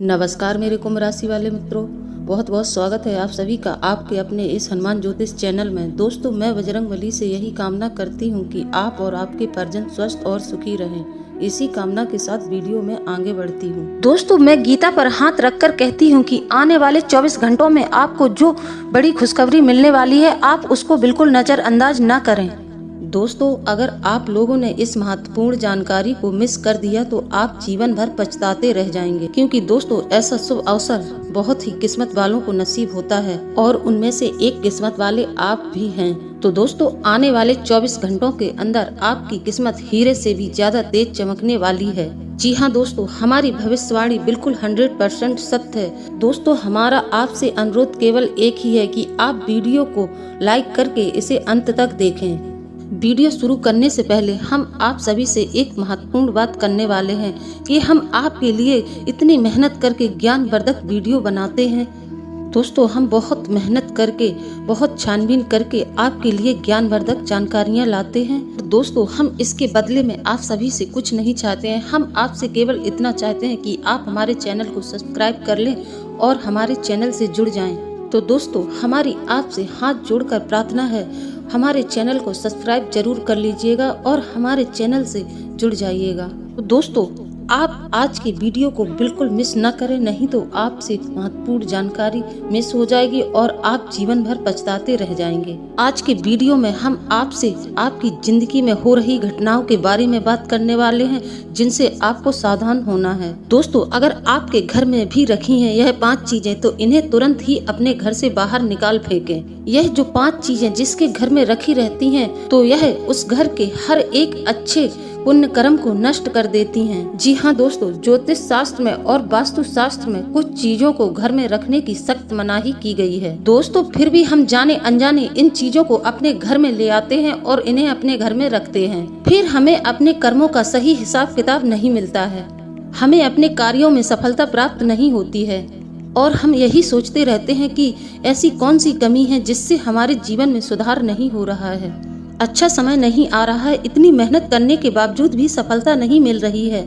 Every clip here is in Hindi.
नमस्कार मेरे कुंभ राशि वाले मित्रों, बहुत बहुत स्वागत है आप सभी का आपके अपने इस हनुमान ज्योतिष चैनल में। दोस्तों, मैं बजरंगबली से यही कामना करती हूँ कि आप और आपके परिजन स्वस्थ और सुखी रहें। इसी कामना के साथ वीडियो में आगे बढ़ती हूँ। दोस्तों, मैं गीता पर हाथ रखकर कहती हूँ कि आने वाले 24 घंटों में आपको जो बड़ी खुशखबरी मिलने वाली है, आप उसको बिल्कुल नजरअंदाज न करें। दोस्तों, अगर आप लोगों ने इस महत्वपूर्ण जानकारी को मिस कर दिया तो आप जीवन भर पछताते रह जाएंगे, क्योंकि दोस्तों ऐसा शुभ अवसर बहुत ही किस्मत वालों को नसीब होता है और उनमें से एक किस्मत वाले आप भी हैं। तो दोस्तों, आने वाले 24 घंटों के अंदर आपकी किस्मत हीरे से भी ज्यादा तेज चमकने वाली है। जी हाँ दोस्तों, हमारी भविष्यवाणी बिल्कुल 100% सत्य है। दोस्तों, हमारा आपसे अनुरोध केवल एक ही है कि आप वीडियो को लाइक करके इसे अंत तक देखें। वीडियो शुरू करने से पहले हम आप सभी से एक महत्वपूर्ण बात करने वाले हैं कि हम आपके लिए इतनी मेहनत करके ज्ञानवर्धक वीडियो बनाते हैं। दोस्तों, हम बहुत मेहनत करके, बहुत छानबीन करके आपके लिए ज्ञानवर्धक जानकारियां लाते हैं। दोस्तों, हम इसके बदले में आप सभी से कुछ नहीं चाहते हैं। हम आपसे केवल इतना चाहते हैं कि आप हमारे चैनल को सब्सक्राइब कर लें और हमारे चैनल से जुड़ जाएं। तो दोस्तों, हमारी आपसे हाथ जोड़कर प्रार्थना है, हमारे चैनल को सब्सक्राइब जरूर कर लीजिएगा और हमारे चैनल से जुड़ जाइएगा। तो दोस्तों, आप आज की वीडियो को बिल्कुल मिस न करें, नहीं तो आपसे महत्वपूर्ण जानकारी मिस हो जाएगी और आप जीवन भर पछताते रह जाएंगे। आज के वीडियो में हम आपसे आपकी जिंदगी में हो रही घटनाओं के बारे में बात करने वाले हैं, जिनसे आपको सावधान होना है। दोस्तों, अगर आपके घर में भी रखी हैं यह 5 चीजें, तो इन्हें तुरंत ही अपने घर से बाहर निकाल फेंकें। यह जो 5 चीजें जिसके घर में रखी रहती हैं, तो यह उस घर के हर एक अच्छे पुण्य कर्म को नष्ट कर देती हैं। जी हाँ दोस्तों, ज्योतिष शास्त्र में और वास्तु शास्त्र में कुछ चीजों को घर में रखने की सख्त मनाही की गई है। दोस्तों, फिर भी हम जाने अनजाने इन चीजों को अपने घर में ले आते हैं और इन्हें अपने घर में रखते हैं। फिर हमें अपने कर्मों का सही हिसाब किताब नहीं मिलता है, हमें अपने कार्यों में सफलता प्राप्त नहीं होती है और हम यही सोचते रहते हैं कि ऐसी कौन सी कमी है जिससे हमारे जीवन में सुधार नहीं हो रहा है, अच्छा समय नहीं आ रहा है, इतनी मेहनत करने के बावजूद भी सफलता नहीं मिल रही है।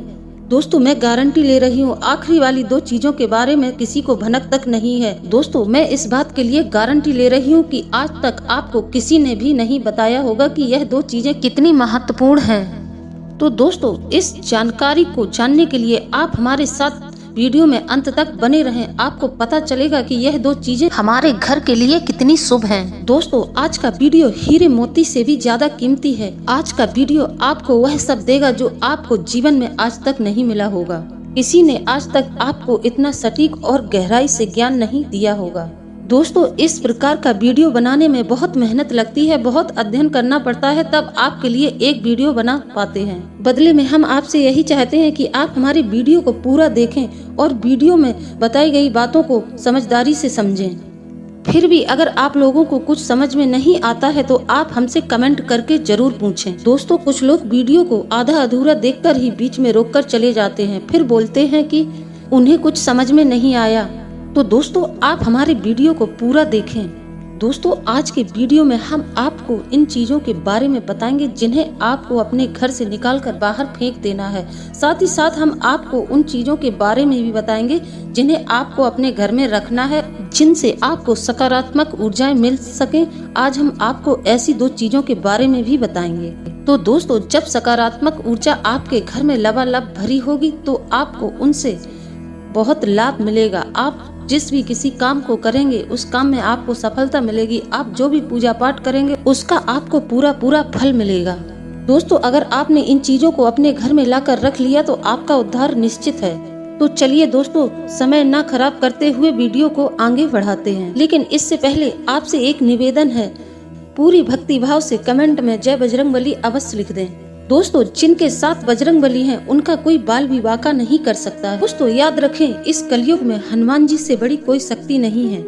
दोस्तों, मैं गारंटी ले रही हूँ, आखिरी वाली 2 चीजों के बारे में किसी को भनक तक नहीं है। दोस्तों, मैं इस बात के लिए गारंटी ले रही हूँ कि आज तक आपको किसी ने भी नहीं बताया होगा कि यह 2 चीजें कितनी महत्वपूर्ण हैं। तो दोस्तों, इस जानकारी को जानने के लिए आप हमारे साथ वीडियो में अंत तक बने रहें। आपको पता चलेगा कि यह 2 चीजें हमारे घर के लिए कितनी शुभ हैं। दोस्तों, आज का वीडियो हीरे मोती से भी ज्यादा कीमती है। आज का वीडियो आपको वह सब देगा जो आपको जीवन में आज तक नहीं मिला होगा। किसी ने आज तक आपको इतना सटीक और गहराई से ज्ञान नहीं दिया होगा। दोस्तों, इस प्रकार का वीडियो बनाने में बहुत मेहनत लगती है, बहुत अध्ययन करना पड़ता है, तब आपके लिए एक वीडियो बना पाते हैं। बदले में हम आपसे यही चाहते हैं कि आप हमारे वीडियो को पूरा देखें और वीडियो में बताई गई बातों को समझदारी से समझें। फिर भी अगर आप लोगों को कुछ समझ में नहीं आता है तो आप हमसे कमेंट करके जरूर पूछें। दोस्तों, कुछ लोग वीडियो को आधा अधूरा देखकर ही बीच में रोककर चले जाते हैं, फिर बोलते हैं कि उन्हें कुछ समझ में नहीं आया। तो दोस्तों, आप हमारे वीडियो को पूरा देखें। दोस्तों, आज के वीडियो में हम आपको इन चीजों के बारे में बताएंगे जिन्हें आपको अपने घर से निकालकर बाहर फेंक देना है। साथ ही साथ हम आपको उन चीजों के बारे में भी बताएंगे जिन्हें आपको अपने घर में रखना है, जिनसे आपको सकारात्मक ऊर्जाएं मिल सके। आज हम आपको ऐसी 2 चीजों के बारे में भी बताएंगे। तो दोस्तों, जब सकारात्मक ऊर्जा आपके घर में लबालब भरी होगी तो आपको उनसे बहुत लाभ मिलेगा। आप जिस भी किसी काम को करेंगे उस काम में आपको सफलता मिलेगी। आप जो भी पूजा पाठ करेंगे उसका आपको पूरा फल मिलेगा। दोस्तों, अगर आपने इन चीजों को अपने घर में लाकर रख लिया तो आपका उद्धार निश्चित है। तो चलिए दोस्तों, समय ना खराब करते हुए वीडियो को आगे बढ़ाते हैं। लेकिन इससे पहले आपसे एक निवेदन है, पूरी भक्ति भाव से कमेंट में जय बजरंगबली अवश्य लिख दें। दोस्तों, जिनके साथ बजरंगबली हैं उनका कोई बाल विवाह नहीं कर सकता है। दोस्तों, याद रखें, इस कलयुग में हनुमान जी से बड़ी कोई शक्ति नहीं है।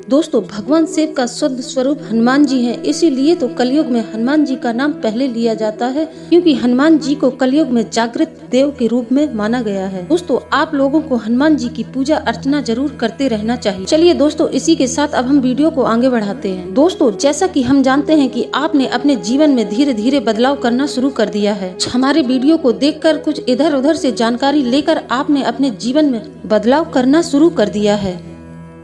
दोस्तों भगवान शिव का शुद्ध स्वरूप हनुमान जी हैं, इसीलिए तो कलयुग में हनुमान जी का नाम पहले लिया जाता है, क्योंकि हनुमान जी को कलयुग में जागृत देव के रूप में माना गया है। दोस्तों आप लोगों को हनुमान जी की पूजा अर्चना जरूर करते रहना चाहिए। चलिए दोस्तों इसी के साथ अब हम वीडियो को आगे बढ़ाते हैं। दोस्तों जैसा कि हम जानते हैं कि आपने अपने जीवन में धीरे धीरे बदलाव करना शुरू कर दिया है। हमारे वीडियो को देखकर कुछ इधर उधर से जानकारी लेकर आपने अपने जीवन में बदलाव करना शुरू कर दिया है।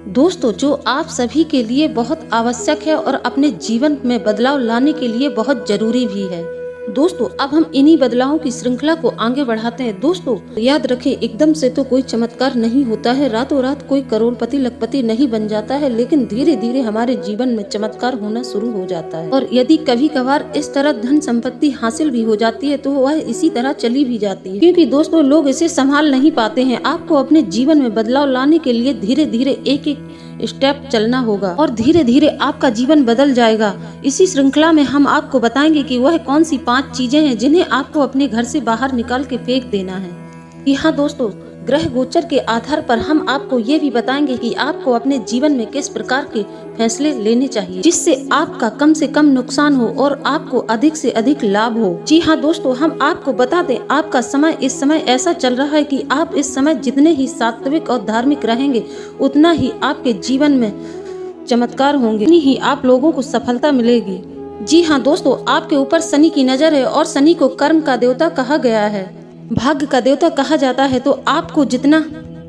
दोस्तों जो आप सभी के लिए बहुत आवश्यक है और अपने जीवन में बदलाव लाने के लिए बहुत जरूरी भी है। दोस्तों अब हम इन्हीं बदलावों की श्रृंखला को आगे बढ़ाते हैं। दोस्तों याद रखें, एकदम से तो कोई चमत्कार नहीं होता है, रातों रात कोई करोड़पति लखपति नहीं बन जाता है, लेकिन धीरे धीरे हमारे जीवन में चमत्कार होना शुरू हो जाता है। और यदि कभी कभार इस तरह धन संपत्ति हासिल भी हो जाती है तो वह इसी तरह चली भी जाती है, क्योंकि दोस्तों लोग इसे संभाल नहीं पाते हैं। आपको अपने जीवन में बदलाव लाने के लिए धीरे धीरे एक एक स्टेप चलना होगा और धीरे धीरे आपका जीवन बदल जाएगा। इसी श्रृंखला में हम आपको बताएंगे कि वह कौन सी 5 चीजें हैं जिन्हें आपको अपने घर से बाहर निकाल के फेंक देना है। यहाँ दोस्तों ग्रह गोचर के आधार पर हम आपको ये भी बताएंगे कि आपको अपने जीवन में किस प्रकार के फैसले लेने चाहिए जिससे आपका कम से कम नुकसान हो और आपको अधिक से अधिक लाभ हो। जी हाँ दोस्तों, हम आपको बता दें, आपका समय इस समय ऐसा चल रहा है कि आप इस समय जितने ही सात्विक और धार्मिक रहेंगे उतना ही आपके जीवन में चमत्कार होंगे, उतनी ही आप लोगों को सफलता मिलेगी। जी हाँ दोस्तों, आपके ऊपर शनि की नजर है और शनि को कर्म का देवता कहा गया है, भाग्य का देवता कहा जाता है। तो आपको जितना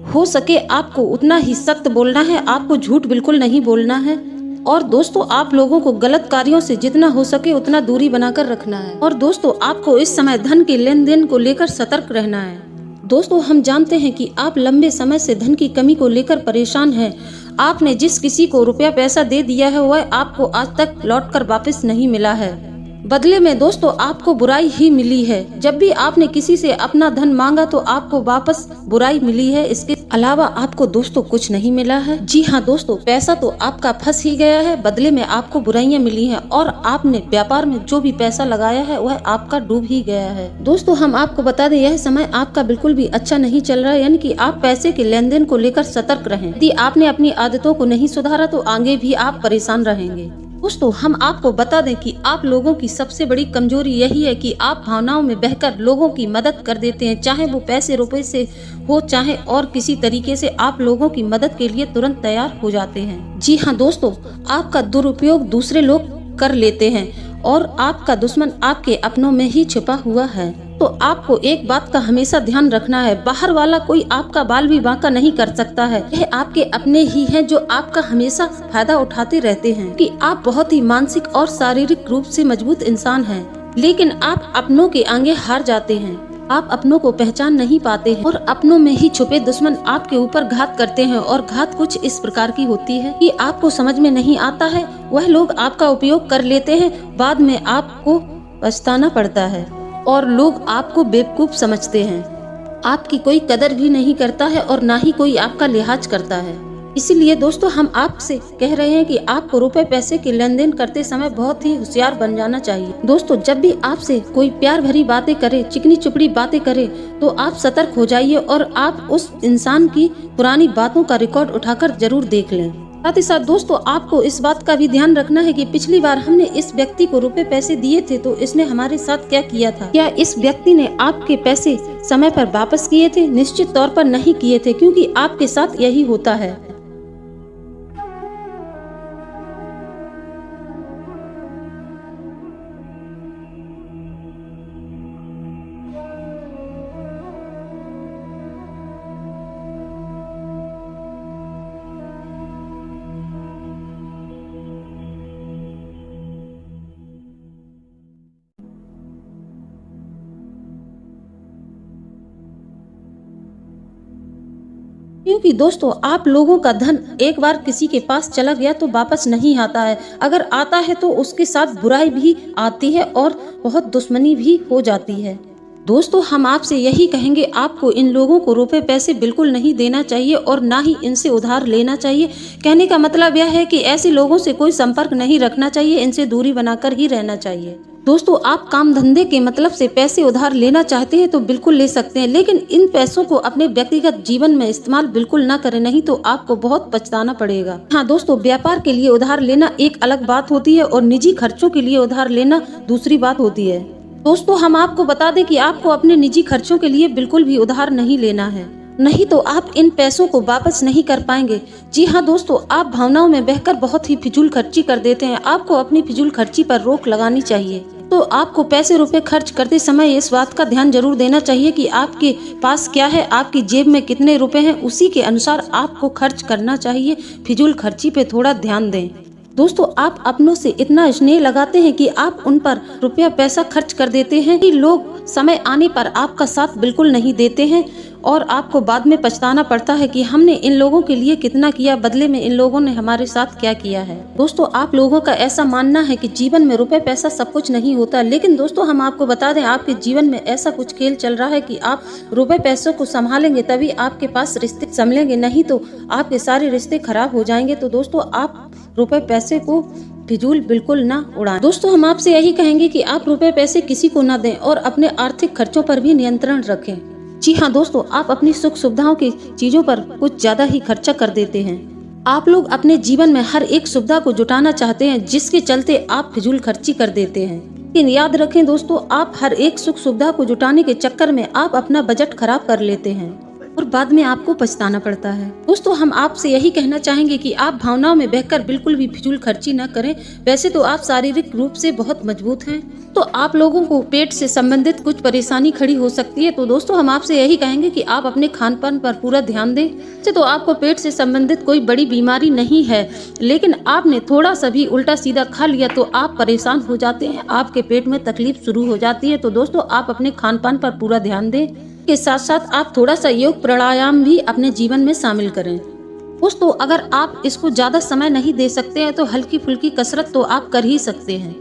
हो सके आपको उतना ही सख्त बोलना है, आपको झूठ बिल्कुल नहीं बोलना है। और दोस्तों आप लोगों को गलत कार्यों से जितना हो सके उतना दूरी बनाकर रखना है। और दोस्तों आपको इस समय धन के लेन देन को लेकर सतर्क रहना है। दोस्तों हम जानते हैं कि आप लंबे समय से धन की कमी को लेकर परेशान हैं। आपने जिस किसी को रुपया पैसा दे दिया है वह आपको आज तक लौटकर वापस नहीं मिला है, बदले में दोस्तों आपको बुराई ही मिली है। जब भी आपने किसी से अपना धन मांगा तो आपको वापस बुराई मिली है, इसके अलावा आपको दोस्तों कुछ नहीं मिला है। जी हाँ दोस्तों, पैसा तो आपका फंस ही गया है, बदले में आपको बुराइयां मिली हैं और आपने व्यापार में जो भी पैसा लगाया है वह आपका डूब ही गया है। दोस्तों हम आपको बता दें, यह समय आपका बिल्कुल भी अच्छा नहीं चल रहा है, यानी कि आप पैसे के लेन देन को लेकर सतर्क रहें। यदि आपने अपनी आदतों को नहीं सुधारा तो आगे भी आप परेशान रहेंगे। दोस्तों हम आपको बता दें कि आप लोगों की सबसे बड़ी कमजोरी यही है कि आप भावनाओं में बहकर लोगों की मदद कर देते हैं, चाहे वो पैसे रुपए से हो चाहे और किसी तरीके से आप लोगों की मदद के लिए तुरंत तैयार हो जाते हैं। जी हाँ दोस्तों, आपका दुरुपयोग दूसरे लोग कर लेते हैं और आपका दुश्मन आपके अपनों में ही छिपा हुआ है। तो आपको एक बात का हमेशा ध्यान रखना है, बाहर वाला कोई आपका बाल भी बांका नहीं कर सकता है, यह आपके अपने ही हैं जो आपका हमेशा फायदा उठाते रहते हैं। कि आप बहुत ही मानसिक और शारीरिक रूप से मजबूत इंसान हैं, लेकिन आप अपनों के आगे हार जाते हैं। आप अपनों को पहचान नहीं पाते हैं और अपनों में ही छुपे दुश्मन आपके ऊपर घात करते हैं। और घात कुछ इस प्रकार की होती है कि आपको समझ में नहीं आता है, वह लोग आपका उपयोग कर लेते हैं, बाद में आपको पछताना पड़ता है और लोग आपको बेवकूफ समझते हैं। आपकी कोई कदर भी नहीं करता है और ना ही कोई आपका लिहाज करता है। इसीलिए दोस्तों हम आपसे कह रहे हैं कि आपको रुपए पैसे के लेन देन करते समय बहुत ही होशियार बन जाना चाहिए। दोस्तों जब भी आपसे कोई प्यार भरी बातें करे, चिकनी चुपड़ी बातें करे, तो आप सतर्क हो जाइए और आप उस इंसान की पुरानी बातों का रिकॉर्ड उठाकर जरूर देख लें। साथ ही साथ दोस्तों आपको इस बात का भी ध्यान रखना है कि पिछली बार हमने इस व्यक्ति को रुपए पैसे दिए थे तो इसने हमारे साथ क्या किया था। क्या इस व्यक्ति ने आपके पैसे समय पर वापस किए थे? निश्चित तौर पर नहीं किए थे, क्योंकि आपके साथ यही होता है। क्योंकि दोस्तों आप लोगों का धन एक बार किसी के पास चला गया तो वापस नहीं आता है, अगर आता है तो उसके साथ बुराई भी आती है और बहुत दुश्मनी भी हो जाती है। दोस्तों हम आपसे यही कहेंगे, आपको इन लोगों को रुपए पैसे बिल्कुल नहीं देना चाहिए और ना ही इनसे उधार लेना चाहिए। कहने का मतलब यह है कि ऐसे लोगों से कोई संपर्क नहीं रखना चाहिए, इनसे दूरी बनाकर ही रहना चाहिए। दोस्तों आप काम धंधे के मतलब से पैसे उधार लेना चाहते हैं तो बिल्कुल ले सकते हैं, लेकिन इन पैसों को अपने व्यक्तिगत जीवन में इस्तेमाल बिल्कुल ना करें, नहीं तो आपको बहुत पछताना पड़ेगा। हाँ दोस्तों, व्यापार के लिए उधार लेना एक अलग बात होती है और निजी खर्चों के लिए उधार लेना दूसरी बात होती है। दोस्तों हम आपको बता दें कि आपको अपने निजी खर्चों के लिए बिल्कुल भी उधार नहीं लेना है, नहीं तो आप इन पैसों को वापस नहीं कर पाएंगे। जी हाँ दोस्तों, आप भावनाओं में बहकर बहुत ही फिजूल खर्ची कर देते हैं। आपको अपनी फिजूल खर्ची पर रोक लगानी चाहिए। तो आपको पैसे रुपए खर्च करते समय इस बात का ध्यान जरूर देना चाहिए कि आपके पास क्या है, आपकी जेब में कितने रुपए हैं, उसी के अनुसार आपको खर्च करना चाहिए। फिजूल खर्ची पे थोड़ा ध्यान दें। दोस्तों आप अपनों से इतना स्नेह लगाते हैं कि आप उन पर रुपया पैसा खर्च कर देते हैं कि लोग समय आने पर आपका साथ बिल्कुल नहीं देते हैं और आपको बाद में पछताना पड़ता है कि हमने इन लोगों के लिए कितना किया, बदले में इन लोगों ने हमारे साथ क्या किया है। दोस्तों आप लोगों का ऐसा मानना है कि जीवन में रुपए पैसा सब कुछ नहीं होता, लेकिन दोस्तों हम आपको बता दें, आपके जीवन में ऐसा कुछ खेल चल रहा है कि आप रुपए पैसों को संभालेंगे तभी आपके पास रिश्ते संभलेंगे, नहीं तो आपके सारे रिश्ते खराब हो जाएंगे। तो दोस्तों आप रुपए पैसे को फिजूल बिल्कुल ना उड़ाएं। दोस्तों हम आपसे यही कहेंगे कि आप रुपए पैसे किसी को ना दें और अपने आर्थिक खर्चों पर भी नियंत्रण रखें। जी हाँ दोस्तों, आप अपनी सुख सुविधाओं की चीजों पर कुछ ज्यादा ही खर्चा कर देते हैं। आप लोग अपने जीवन में हर एक सुविधा को जुटाना चाहते हैं, जिसके चलते आप फिजूल खर्ची कर देते हैं। लेकिन याद रखें दोस्तों, आप हर एक सुख सुविधा को जुटाने के चक्कर में आप अपना बजट खराब कर लेते हैं और बाद में आपको पछताना पड़ता है। दोस्तों हम आपसे यही कहना चाहेंगे कि आप भावनाओं में बहकर बिल्कुल भी फिजूल खर्ची न करें। वैसे तो आप शारीरिक रूप से बहुत मजबूत हैं, तो आप लोगों को पेट से संबंधित कुछ परेशानी खड़ी हो सकती है। तो दोस्तों हम आपसे यही कहेंगे कि आप अपने खान पान पर पूरा ध्यान दें। वैसे तो आपको पेट से संबंधित कोई बड़ी बीमारी नहीं है, लेकिन आपने थोड़ा सा भी उल्टा सीधा खा लिया तो आप परेशान हो जाते हैं, आपके पेट में तकलीफ शुरू हो जाती है। तो दोस्तों आप अपने खान पान पर पूरा ध्यान दें, के साथ साथ आप थोड़ा सा योग प्राणायाम भी अपने जीवन में शामिल करें। दोस्तों अगर आप इसको ज्यादा समय नहीं दे सकते हैं तो हल्की फुल्की कसरत तो आप कर ही सकते हैं,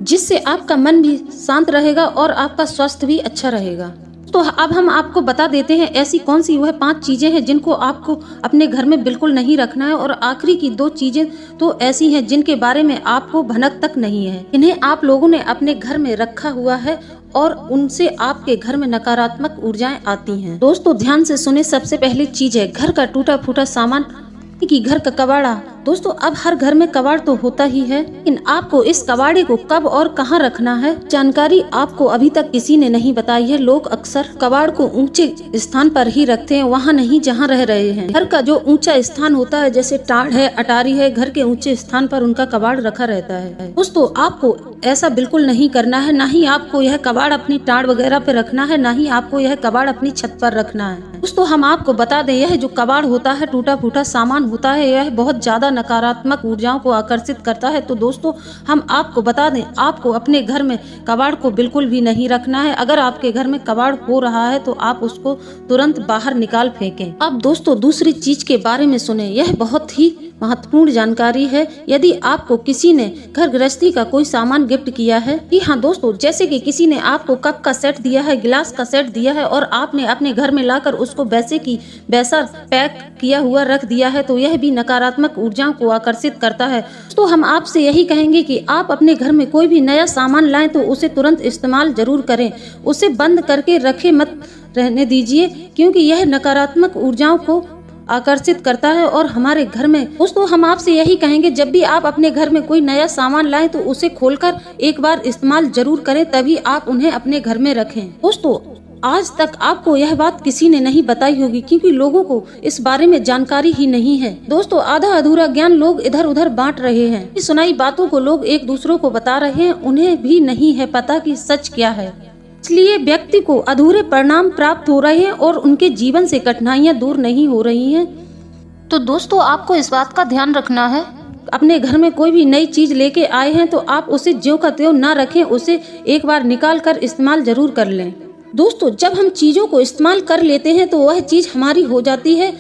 जिससे आपका मन भी शांत रहेगा और आपका स्वास्थ्य भी अच्छा रहेगा। तो अब हम आपको बता देते हैं ऐसी कौन सी वह 5 चीजें हैं जिनको आपको अपने घर में बिल्कुल नहीं रखना है, और आखिरी की 2 चीजें तो ऐसी हैं जिनके बारे में आपको भनक तक नहीं है। इन्हें आप लोगों ने अपने घर में रखा हुआ है और उनसे आपके घर में नकारात्मक ऊर्जाएं आती हैं। दोस्तों ध्यान से सुने, सबसे पहली चीज है घर का टूटा फूटा सामान कि घर का कबाड़ा। दोस्तों अब हर घर में कबाड़ तो होता ही है, लेकिन आपको इस कबाड़े को कब और कहाँ रखना है जानकारी आपको अभी तक किसी ने नहीं बताई है। लोग अक्सर कबाड़ को ऊंचे स्थान पर ही रखते हैं, वहाँ नहीं जहाँ रह रहे हैं। घर का जो ऊंचा स्थान होता है, जैसे टाड़ है, अटारी है, घर के ऊंचे स्थान पर उनका कबाड़ रखा रहता है। दोस्तों आपको ऐसा बिल्कुल नहीं करना है, ना ही आपको यह कबाड़ अपनी टाड़ वगैरह पे रखना है, ना ही आपको यह कबाड़ अपनी छत पर रखना है। दोस्तों हम आपको बता दें, यह जो कबाड़ होता है, टूटा फूटा सामान होता है, यह बहुत ज्यादा नकारात्मक ऊर्जाओं को आकर्षित करता है। तो दोस्तों हम आपको बता दें, आपको अपने घर में कबाड़ को बिल्कुल भी नहीं रखना है। अगर आपके घर में कबाड़ हो रहा है तो आप उसको तुरंत बाहर निकाल फेंकें। अब दोस्तों दूसरी चीज के बारे में सुने, यह बहुत ही महत्वपूर्ण जानकारी है। यदि आपको किसी ने घर गृहस्थी का कोई सामान गिफ्ट किया है, जी हाँ दोस्तों, जैसे कि किसी ने आपको कप का सेट दिया है, गिलास का सेट दिया है और आपने अपने घर में लाकर उसको वैसे की वैसा पैक किया हुआ रख दिया है, तो यह भी नकारात्मक ऊर्जाओं को आकर्षित करता है। तो हम आपसे यही कहेंगे कि आप अपने घर में कोई भी नया सामान लाएं तो उसे तुरंत इस्तेमाल जरूर करें, उसे बंद करके रखे मत रहने दीजिए, क्योंकि यह नकारात्मक ऊर्जाओं को आकर्षित करता है। और हमारे घर में दोस्तों हम आपसे यही कहेंगे, जब भी आप अपने घर में कोई नया सामान लाएं तो उसे खोलकर एक बार इस्तेमाल जरूर करें, तभी आप उन्हें अपने घर में रखें। दोस्तों आज तक आपको यह बात किसी ने नहीं बताई होगी, क्योंकि लोगों को इस बारे में जानकारी ही नहीं है। दोस्तों आधा अधूरा ज्ञान लोग इधर उधर बांट रहे हैं, सुनाई बातों को लोग एक दूसरों को बता रहे हैं, उन्हें भी नहीं है पता कि सच क्या है। इसलिए व्यक्ति को अधूरे परिणाम प्राप्त हो रहे हैं और उनके जीवन से कठिनाइयां दूर नहीं हो रही हैं। तो दोस्तों आपको इस बात का ध्यान रखना है, अपने घर में कोई भी नई चीज लेके आए हैं तो आप उसे ज्यों का त्यों ना रखें, उसे एक बार निकाल कर इस्तेमाल जरूर कर लें। दोस्तों जब हम चीजों को इस्तेमाल कर लेते हैं तो वह चीज हमारी हो जाती है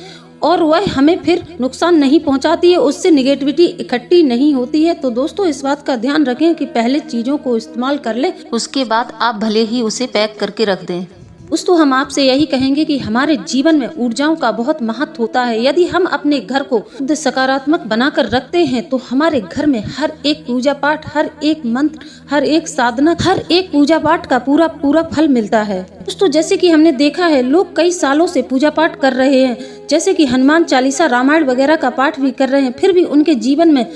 और वह हमें फिर नुकसान नहीं पहुंचाती है, उससे निगेटिविटी इकट्ठी नहीं होती है। तो दोस्तों इस बात का ध्यान रखें कि पहले चीजों को इस्तेमाल कर ले, उसके बाद आप भले ही उसे पैक करके रख दें। दोस्तों हम आपसे यही कहेंगे कि हमारे जीवन में ऊर्जाओं का बहुत महत्व होता है। यदि हम अपने घर को शुद्ध सकारात्मक बनाकर रखते हैं तो हमारे घर में हर एक पूजा पाठ, हर एक मंत्र, हर एक साधना, हर एक पूजा पाठ का पूरा पूरा फल मिलता है। दोस्तों जैसे कि हमने देखा है, लोग कई सालों से पूजा पाठ कर रहे हैं, जैसे कि हनुमान चालीसा, रामायण वगैरह का पाठ भी कर रहे हैं, फिर भी उनके जीवन में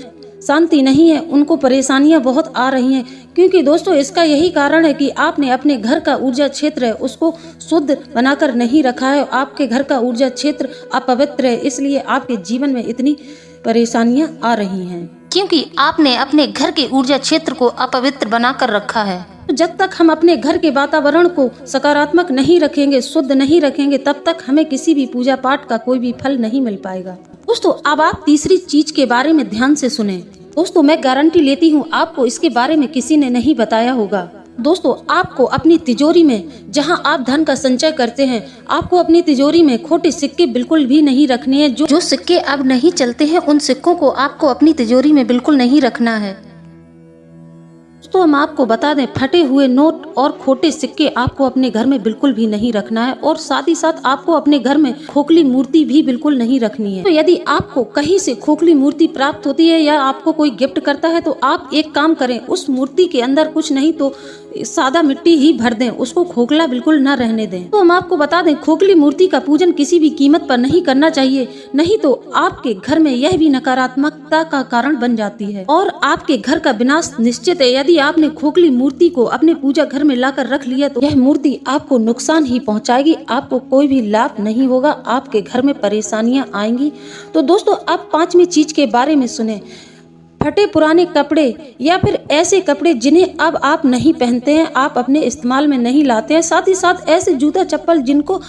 शांति नहीं है, उनको परेशानियां बहुत आ रही हैं। क्योंकि दोस्तों इसका यही कारण है कि आपने अपने घर का ऊर्जा क्षेत्र है उसको शुद्ध बनाकर नहीं रखा है। आपके घर का ऊर्जा क्षेत्र अपवित्र है, इसलिए आपके जीवन में इतनी परेशानियां आ रही हैं, क्योंकि आपने अपने घर के ऊर्जा क्षेत्र को अपवित्र बनाकर रखा है। जब तक हम अपने घर के वातावरण को सकारात्मक नहीं रखेंगे, शुद्ध नहीं रखेंगे, तब तक हमें किसी भी पूजा पाठ का कोई भी फल नहीं मिल पाएगा। दोस्तों अब आप तीसरी चीज के बारे में ध्यान से सुने। दोस्तों मैं गारंटी लेती हूँ आपको इसके बारे में किसी ने नहीं बताया होगा। दोस्तों आपको अपनी तिजोरी में, जहां आप धन का संचय करते हैं, आपको अपनी तिजोरी में खोटे सिक्के बिल्कुल भी नहीं रखने हैं। जो सिक्के अब नहीं चलते हैं उन सिक्कों को आपको अपनी तिजोरी में बिल्कुल नहीं रखना है। तो हम आपको बता दें, फटे हुए नोट और खोटे सिक्के आपको अपने घर में बिल्कुल भी नहीं रखना है, और साथ ही साथ आपको अपने घर में खोखली मूर्ति भी बिल्कुल नहीं रखनी है। तो यदि आपको कहीं से खोखली मूर्ति प्राप्त होती है या आपको कोई गिफ्ट करता है तो आप एक काम करें, उस मूर्ति के अंदर कुछ नहीं तो सादा मिट्टी ही भर दें, उसको खोखला बिल्कुल न रहने दें। तो हम आपको बता दें, खोखली मूर्ति का पूजन किसी भी कीमत पर नहीं करना चाहिए, नहीं तो आपके घर में यह भी नकारात्मकता का कारण बन जाती है और आपके घर का विनाश निश्चित है। यदि आपने खोखली मूर्ति को अपने पूजा घर में लाकर रख लिया तो यह मूर्ति आपको नुकसान ही पहुंचाएगी, आपको कोई भी लाभ नहीं होगा, आपके घर में परेशानियां आएंगी। तो दोस्तों अब पांचवी चीज के बारे में सुने। फटे पुराने कपड़े या फिर ऐसे कपड़े जिन्हें अब आप नहीं पहनते हैं, आप अपने इस्तेमाल में नहीं लाते हैं, साथ ही साथ ऐसे जूता चप्पल जिनको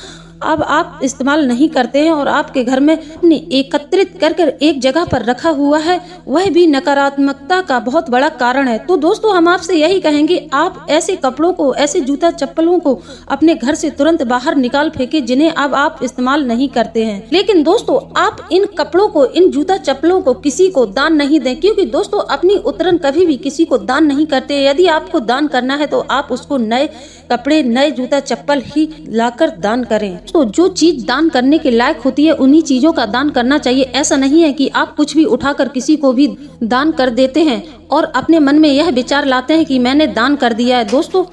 अब आप इस्तेमाल नहीं करते हैं और आपके घर में अपने एकत्रित कर एक जगह पर रखा हुआ है, वह भी नकारात्मकता का बहुत बड़ा कारण है। तो दोस्तों हम आपसे यही कहेंगे, आप ऐसे कपड़ों को, ऐसे जूता चप्पलों को अपने घर से तुरंत बाहर निकाल फेंके जिन्हें अब आप इस्तेमाल नहीं करते हैं। लेकिन दोस्तों आप इन कपड़ों को, इन जूता चप्पलों को किसी को दान नहीं दें, क्योंकि दोस्तों अपनी उतरन कभी भी किसी को दान नहीं करते। यदि आपको दान करना है तो आप उसको नए कपड़े, नए जूता चप्पल ही लाकर दान करें। तो जो चीज दान करने के लायक होती है उन्हीं चीजों का दान करना चाहिए। ऐसा नहीं है कि आप कुछ भी उठाकर किसी को भी दान कर देते हैं और अपने मन में यह विचार लाते हैं कि मैंने दान कर दिया है। दोस्तों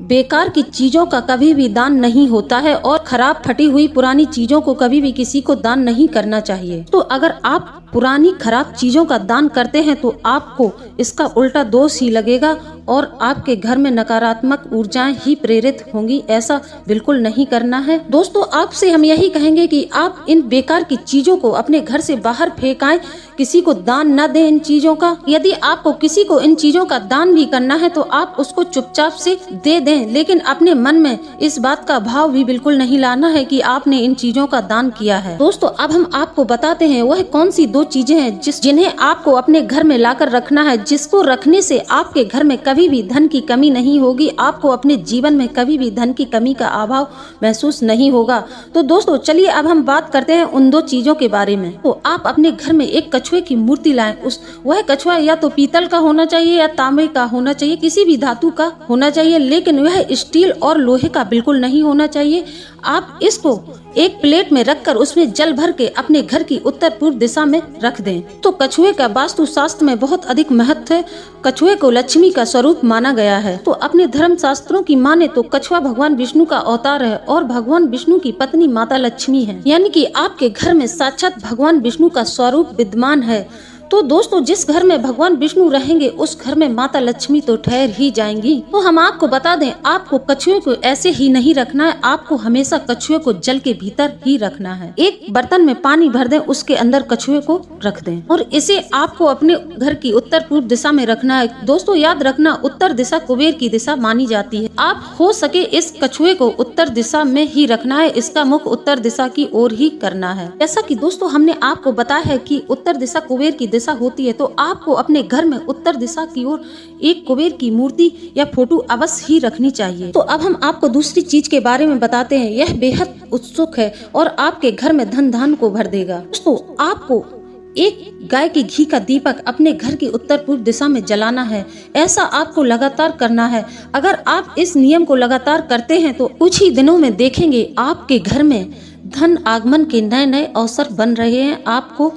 बेकार की चीजों का कभी भी दान नहीं होता है और खराब फटी हुई पुरानी चीजों को कभी भी किसी को दान नहीं करना चाहिए। तो अगर आप पुरानी खराब चीजों का दान करते हैं तो आपको इसका उल्टा दोष ही लगेगा और आपके घर में नकारात्मक ऊर्जाएं ही प्रेरित होंगी। ऐसा बिल्कुल नहीं करना है। दोस्तों आपसे हम यही कहेंगे कि आप इन बेकार की चीजों को अपने घर से बाहर फेंकाएं, किसी को दान न दें इन चीजों का। यदि आपको किसी को इन चीजों का दान भी करना है तो आप उसको चुपचाप से दे दें, लेकिन अपने मन में इस बात का भाव भी बिल्कुल नहीं लाना है कि आपने इन चीजों का दान किया है। दोस्तों अब हम आपको बताते हैं वह कौन सी दो चीजें हैं जिन्हें आपको अपने घर में लाकर रखना है, जिसको रखने से आपके घर में कभी भी धन की कमी नहीं होगी, आपको अपने जीवन में कभी भी धन की कमी का अभाव महसूस नहीं होगा। तो दोस्तों चलिए अब हम बात करते हैं उन दो चीजों के बारे में। तो आप अपने घर में एक कछुए की मूर्ति लाएं। वह कछुआ या तो पीतल का होना चाहिए या तांबे का होना चाहिए, किसी भी धातु का होना चाहिए, लेकिन वह स्टील और लोहे का बिल्कुल नहीं होना चाहिए। आप इसको एक प्लेट में रखकर उसमें जल भर के अपने घर की उत्तर पूर्व दिशा में रख दें। तो कछुए का वास्तु शास्त्र में बहुत अधिक महत्व है। कछुए को लक्ष्मी का स्वरूप माना गया है। तो अपने धर्म शास्त्रों की माने तो कछुआ भगवान विष्णु का अवतार है और भगवान विष्णु की पत्नी माता लक्ष्मी है, यानी कि आपके घर में साक्षात भगवान विष्णु का स्वरूप विद्यमान है। तो दोस्तों जिस घर में भगवान विष्णु रहेंगे उस घर में माता लक्ष्मी तो ठहर ही जाएंगी। तो हम आपको बता दें, आपको कछुए को ऐसे ही नहीं रखना है, आपको हमेशा कछुए को जल के भीतर ही रखना है। एक बर्तन में पानी भर दें, उसके अंदर कछुए को रख दें और इसे आपको अपने घर की उत्तर पूर्व दिशा में रखना है। दोस्तों याद रखना, उत्तर दिशा कुबेर की दिशा मानी जाती है। आप हो सके इस कछुए को उत्तर दिशा में ही रखना है, इसका मुख उत्तर दिशा की ओर ही करना है। जैसा कि दोस्तों हमने आपको बताया है कि उत्तर दिशा कुबेर की दिशा होती है तो आपको अपने घर में उत्तर दिशा की ओर एक कुबेर की मूर्ति या फोटो अवश्य ही रखनी चाहिए। तो अब हम आपको दूसरी चीज के बारे में बताते हैं। यह बेहद उत्सुक है और आपके घर में धन धान को भर देगा। दोस्तों, आपको एक गाय के घी का दीपक अपने घर की उत्तर पूर्व दिशा में जलाना है। ऐसा आपको लगातार करना है। अगर आप इस नियम को लगातार करते हैं तो कुछ ही दिनों में देखेंगे आपके घर में धन आगमन के नए नए अवसर बन रहे हैं। आपको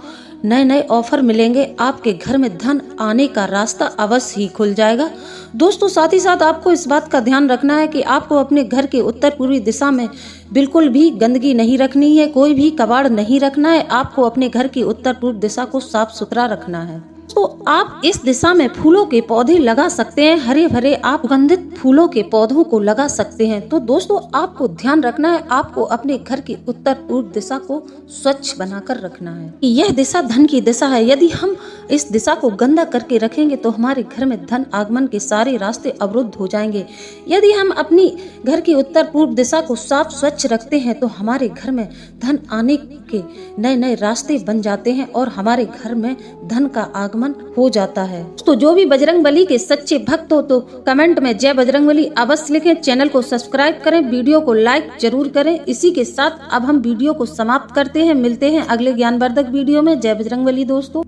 नए नए ऑफर मिलेंगे। आपके घर में धन आने का रास्ता अवश्य ही खुल जाएगा। दोस्तों, साथ ही साथ आपको इस बात का ध्यान रखना है कि आपको अपने घर के उत्तर पूर्वी दिशा में बिल्कुल भी गंदगी नहीं रखनी है, कोई भी कबाड़ नहीं रखना है। आपको अपने घर की उत्तर पूर्व दिशा को साफ सुथरा रखना है। तो आप इस दिशा में फूलों के पौधे लगा सकते हैं। हरे भरे आप सुगंधित फूलों के पौधों को लगा सकते हैं। तो दोस्तों, आपको ध्यान रखना है, आपको अपने घर की उत्तर पूर्व दिशा को स्वच्छ बनाकर रखना है। यह दिशा धन की दिशा है। यदि हम इस दिशा को गंदा करके रखेंगे तो हमारे घर में धन आगमन के सारे रास्ते अवरुद्ध हो जाएंगे। यदि हम अपनी घर की उत्तर पूर्व दिशा को साफ स्वच्छ रखते हैं तो हमारे घर में धन आने के नए नए रास्ते बन जाते हैं और हमारे घर में धन का आगमन हो जाता है। तो जो भी बजरंग बली के सच्चे भक्त हो तो कमेंट में जय बजरंग बली अवश्य लिखें। चैनल को सब्सक्राइब करें, वीडियो को लाइक जरूर करें। इसी के साथ अब हम वीडियो को समाप्त करते हैं। मिलते हैं अगले ज्ञानवर्धक वीडियो में। जय बजरंग बली दोस्तों।